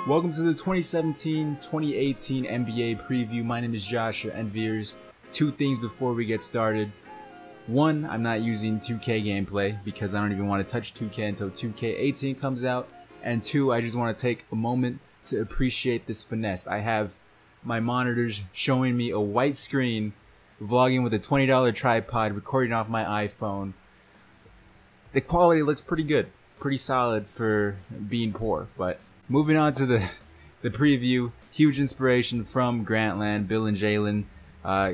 Welcome to the 2017-2018 NBA preview. My name is Josh, your Enviers. Two things before we get started. One, I'm not using 2K gameplay because I don't even want to touch 2K until 2K18 comes out. And two, I just want to take a moment to appreciate this finesse. I have my monitors showing me a white screen, vlogging with a $20 tripod, recording off my iPhone. The quality looks pretty good, pretty solid for being poor, but moving on to the preview. Huge inspiration from Grantland, Bill and Jalen.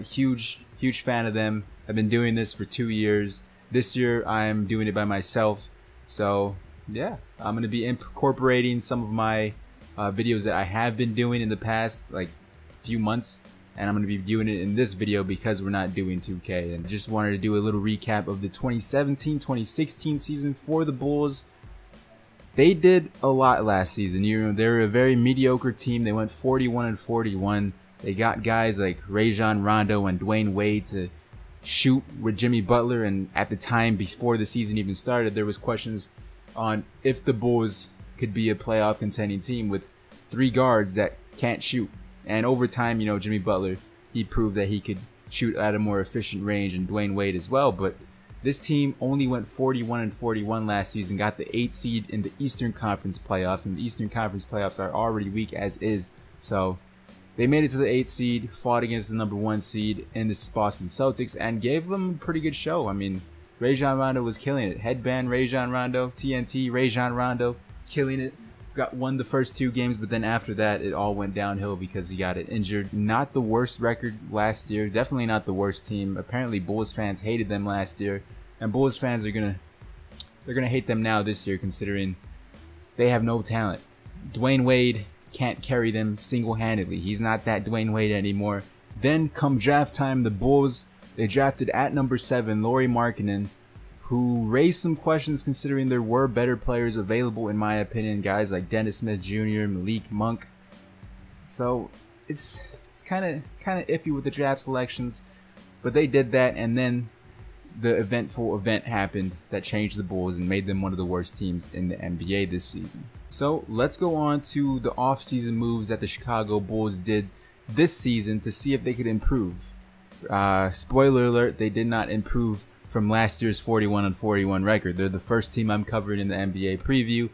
Huge fan of them. I've been doing this for 2 years. This year I'm doing it by myself. So yeah, I'm gonna be incorporating some of my videos that I have been doing in the past like few months, and I'm gonna be doing it in this video because we're not doing 2K. And I just wanted to do a little recap of the 2017-2016 season for the Bulls. They did a lot last season. You know, they were a very mediocre team. They went 41-41. They got guys like Rajon Rondo and Dwayne Wade to shoot with Jimmy Butler. And at the time, before the season even started, there was questions on if the Bulls could be a playoff contending team with three guards that can't shoot. And over time, you know, Jimmy Butler, he proved that he could shoot at a more efficient range, and Dwayne Wade as well. But this team only went 41-41 last season, got the 8th seed in the Eastern Conference playoffs, and the Eastern Conference playoffs are already weak as is. So they made it to the 8th seed, fought against the number 1 seed in the Boston Celtics, and gave them a pretty good show. I mean, Rajon Rondo was killing it. Headband Rajon Rondo, TNT Rajon Rondo, killing it. Won the first 2 games, but then after that it all went downhill because he got injured. Not the worst record last year, definitely not the worst team. Apparently Bulls fans hated them last year, and Bulls fans are gonna hate them now this year, considering they have no talent. Dwayne Wade can't carry them single-handedly. He's not that Dwayne Wade anymore. Then come draft time, the Bulls, they drafted at number 7 Lauri Markkanen, who raised some questions considering there were better players available, in my opinion, guys like Dennis Smith Jr., Malik Monk. So it's kind of iffy with the draft selections, but they did that, and then the eventful event happened that changed the Bulls and made them one of the worst teams in the NBA this season. So let's go on to the offseason moves that the Chicago Bulls did this season to see if they could improve. Spoiler alert, they did not improve from last year's 41-41 record. They're the first team I'm covering in the NBA preview.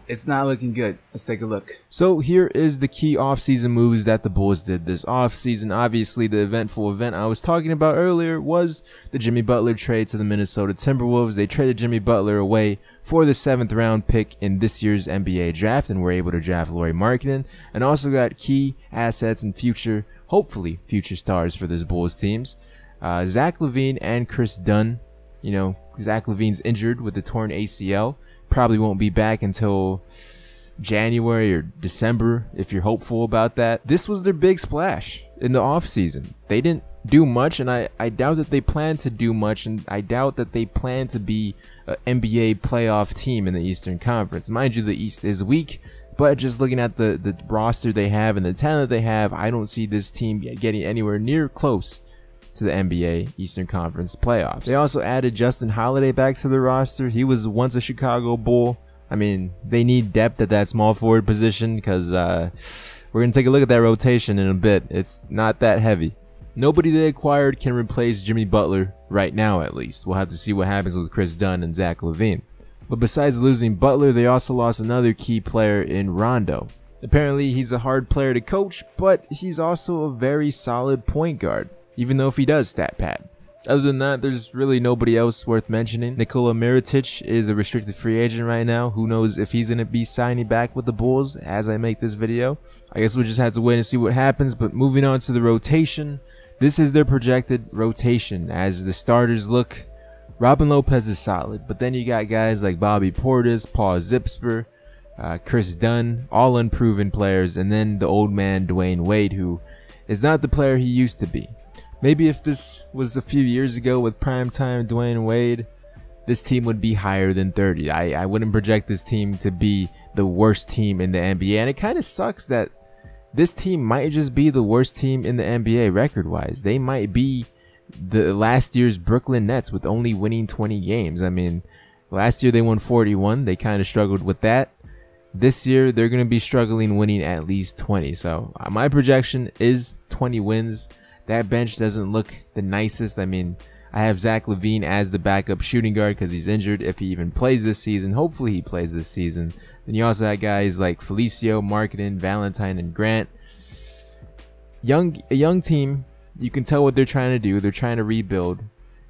It's not looking good. Let's take a look. So here is the key offseason moves that the Bulls did this offseason. Obviously, the eventful event I was talking about earlier was the Jimmy Butler trade to the Minnesota Timberwolves. They traded Jimmy Butler away for the 7th round pick in this year's NBA draft, and were able to draft Lauri Markkanen, and also got key assets and hopefully future stars for this Bulls teams. Zach LaVine and Chris Dunn. You know, Zach LaVine's injured with the torn ACL. Probably won't be back until January or December if you're hopeful about that. This was their big splash in the offseason. They didn't do much, and I doubt that they plan to do much, and I doubt that they plan to be an NBA playoff team in the Eastern Conference. Mind you, the East is weak, but just looking at the roster they have and the talent they have, I don't see this team getting anywhere near close to the NBA Eastern Conference playoffs. They also added Justin Holiday back to the roster. He was once a Chicago Bull. I mean, they need depth at that small forward position because we're going to take a look at that rotation in a bit. It's not that heavy. Nobody they acquired can replace Jimmy Butler right now, at least. We'll have to see what happens with Chris Dunn and Zach LaVine. But besides losing Butler, they also lost another key player in Rondo. Apparently, he's a hard player to coach, but he's also a very solid point guard, even though if he does stat pad. Other than that, there's really nobody else worth mentioning. Nikola Mirotic is a restricted free agent right now. Who knows if he's going to be signing back with the Bulls as I make this video. I guess we'll just have to wait and see what happens. But moving on to the rotation, this is their projected rotation. As the starters look, Robin Lopez is solid, but then you got guys like Bobby Portis, Paul Zipser, Chris Dunn, all unproven players, and then the old man Dwayne Wade, who is not the player he used to be. Maybe if this was a few years ago with primetime Dwayne Wade, this team would be higher than 30. I wouldn't project this team to be the worst team in the NBA, and it kind of sucks that this team might just be the worst team in the NBA record-wise. They might be the last year's Brooklyn Nets with only winning 20 games. I mean, last year they won 41. They kind of struggled with that. This year, they're going to be struggling winning at least 20. So my projection is 20 wins. That bench doesn't look the nicest. I mean, I have Zach LaVine as the backup shooting guard because he's injured. If he even plays this season, hopefully he plays this season. Then you also have guys like Felicio, Marketing, Valentine, and Grant. A young team. You can tell what they're trying to do. They're trying to rebuild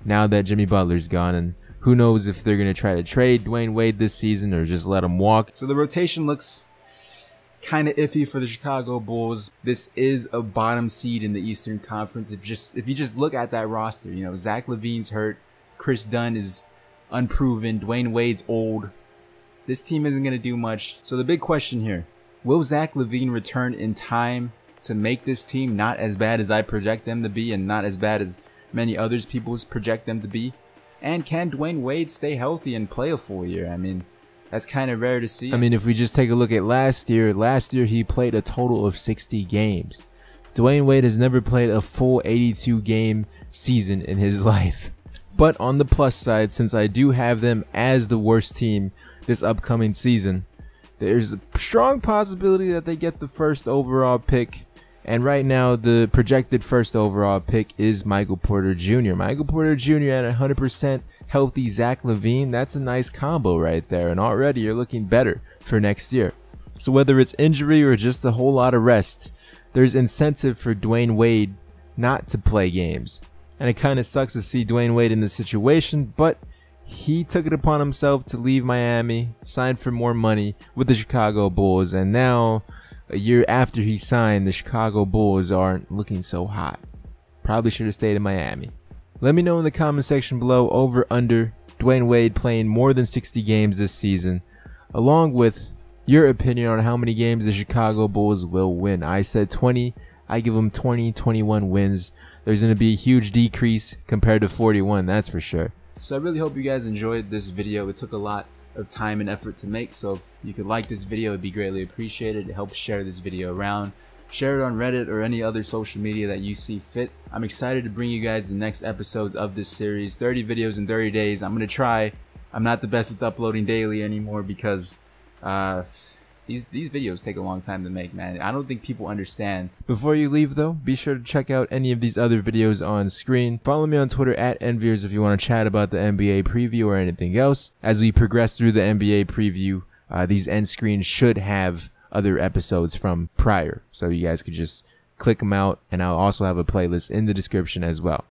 now that Jimmy Butler's gone, and who knows if they're going to try to trade Dwayne Wade this season or just let him walk. So the rotation looks kind of iffy for the Chicago Bulls. This is a bottom seed in the Eastern Conference. If you just look at that roster, you know, Zach LaVine's hurt, Chris Dunn is unproven, Dwayne Wade's old. This team isn't going to do much. So the big question here, will Zach LaVine return in time to make this team not as bad as I project them to be and not as bad as many others people project them to be? And can Dwayne Wade stay healthy and play a full year? I mean, that's kind of rare to see. I mean, if we just take a look at last year he played a total of 60 games. Dwayne Wade has never played a full 82 game season in his life. But on the plus side, since I do have them as the worst team this upcoming season, there's a strong possibility that they get the first overall pick. And right now, the projected first overall pick is Michael Porter Jr. Michael Porter Jr. at 100% healthy Zach LaVine. That's a nice combo right there. And already you're looking better for next year. So whether it's injury or just a whole lot of rest, there's incentive for Dwayne Wade not to play games. And it kind of sucks to see Dwayne Wade in this situation, but he took it upon himself to leave Miami, signed for more money with the Chicago Bulls, and now a year after he signed, the Chicago Bulls aren't looking so hot. Probably should have stayed in Miami. Let me know in the comment section below over under Dwayne Wade playing more than 60 games this season, along with your opinion on how many games the Chicago Bulls will win. I said 20. I give them 20, 21 wins. There's going to be a huge decrease compared to 41, that's for sure. So I really hope you guys enjoyed this video. It took a lot of time and effort to make, so if you could like this video, it'd be greatly appreciated. It helps share this video around. Share it on Reddit or any other social media that you see fit. I'm excited to bring you guys the next episodes of this series, 30 videos in 30 days. I'm gonna try. I'm not the best with uploading daily anymore because these videos take a long time to make, man. I don't think people understand. Before you leave though, be sure to check out any of these other videos on screen. Follow me on Twitter at Enviers if you want to chat about the NBA preview or anything else. As we progress through the NBA preview, these end screens should have other episodes from prior, so you guys could just click them out, and I'll also have a playlist in the description as well.